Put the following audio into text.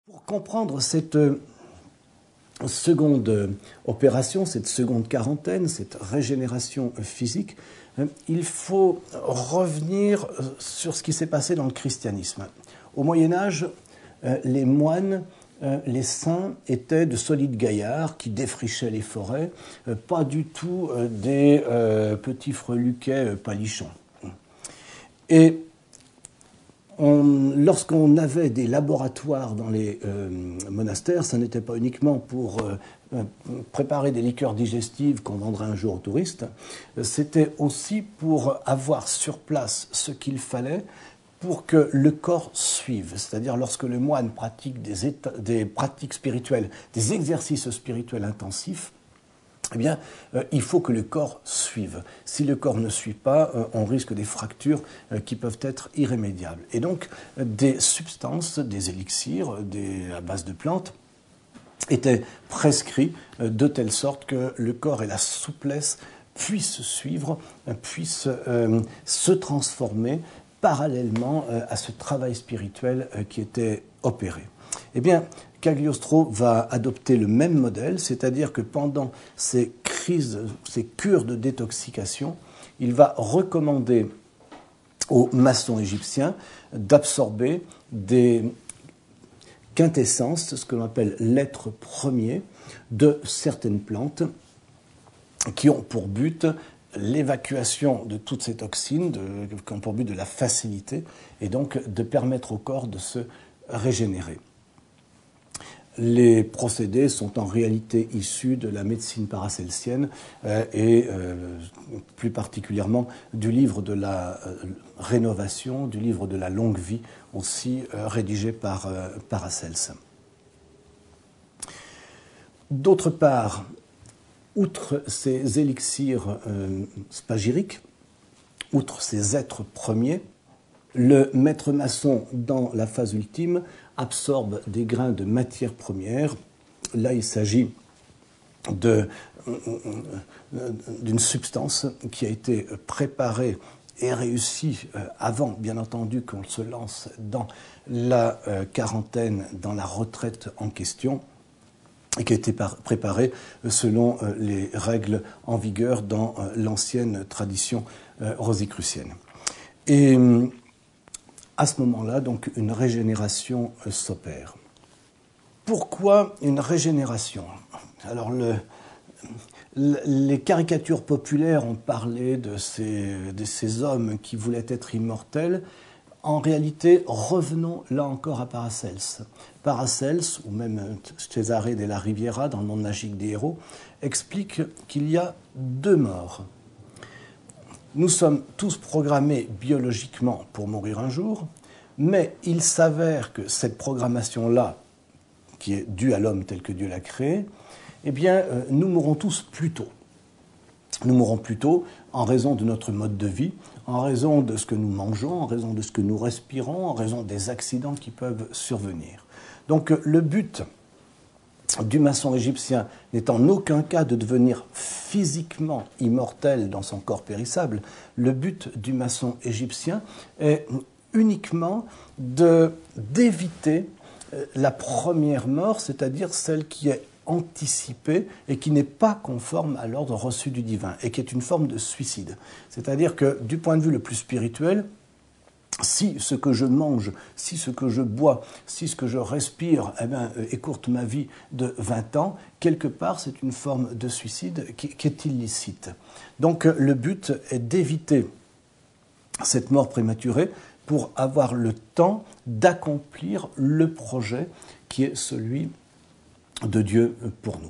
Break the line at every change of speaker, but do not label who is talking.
Pour comprendre cette seconde opération, cette seconde quarantaine, cette régénération physique, il faut revenir sur ce qui s'est passé dans le christianisme. Au Moyen-Âge, les moines, les saints étaient de solides gaillards qui défrichaient les forêts, pas du tout des petits freluquets palichons. Et lorsqu'on avait des laboratoires dans les monastères, ça n'était pas uniquement pour préparer des liqueurs digestives qu'on vendrait un jour aux touristes, c'était aussi pour avoir sur place ce qu'il fallait pour que le corps suive. C'est-à-dire lorsque le moine pratique des pratiques spirituelles, des exercices spirituels intensifs, eh bien, il faut que le corps suive. Si le corps ne suit pas, on risque des fractures qui peuvent être irrémédiables. Et donc, des substances, des élixirs, à base de plantes, étaient prescrits de telle sorte que le corps et la souplesse puissent suivre, puissent se transformer parallèlement à ce travail spirituel qui était opéré. Eh bien, Cagliostro va adopter le même modèle, c'est-à-dire que pendant ces crises, ces cures de détoxication, il va recommander aux maçons égyptiens d'absorber des quintessences, ce que l'on appelle l'être premier, de certaines plantes qui ont pour but l'évacuation de toutes ces toxines, qui ont pour but de la facilité, et donc de permettre au corps de se régénérer. Les procédés sont en réalité issus de la médecine paracelsienne et plus particulièrement du livre de la rénovation, du livre de la longue vie, aussi rédigé par Paracelse. D'autre part, outre ces élixirs spagyriques, outre ces êtres premiers, le maître maçon, dans la phase ultime, absorbe des grains de matière première. Là, il s'agit d'une substance qui a été préparée et réussie avant, bien entendu, qu'on se lance dans la quarantaine, dans la retraite en question, et qui a été préparée selon les règles en vigueur dans l'ancienne tradition rosicrucienne. Et à ce moment-là, donc, une régénération s'opère. Pourquoi une régénération? Alors, les caricatures populaires ont parlé de ces hommes qui voulaient être immortels. En réalité, revenons là encore à Paracelse. Paracelse, ou même Cesare della Riviera, dans le monde magique des héros, explique qu'il y a deux morts. Nous sommes tous programmés biologiquement pour mourir un jour, mais il s'avère que cette programmation-là, qui est due à l'homme tel que Dieu l'a créé, eh bien, nous mourrons tous plus tôt. Nous mourrons plus tôt en raison de notre mode de vie, en raison de ce que nous mangeons, en raison de ce que nous respirons, en raison des accidents qui peuvent survenir. Donc le but du maçon égyptien n'est en aucun cas de devenir physiquement immortel dans son corps périssable. Le but du maçon égyptien est uniquement d'éviter la première mort, c'est-à-dire celle qui est anticipée et qui n'est pas conforme à l'ordre reçu du divin et qui est une forme de suicide. C'est-à-dire que du point de vue le plus spirituel, si ce que je mange, si ce que je bois, si ce que je respire écourte ma vie de 20 ans, quelque part c'est une forme de suicide qui est illicite. Donc le but est d'éviter cette mort prématurée pour avoir le temps d'accomplir le projet qui est celui de Dieu pour nous.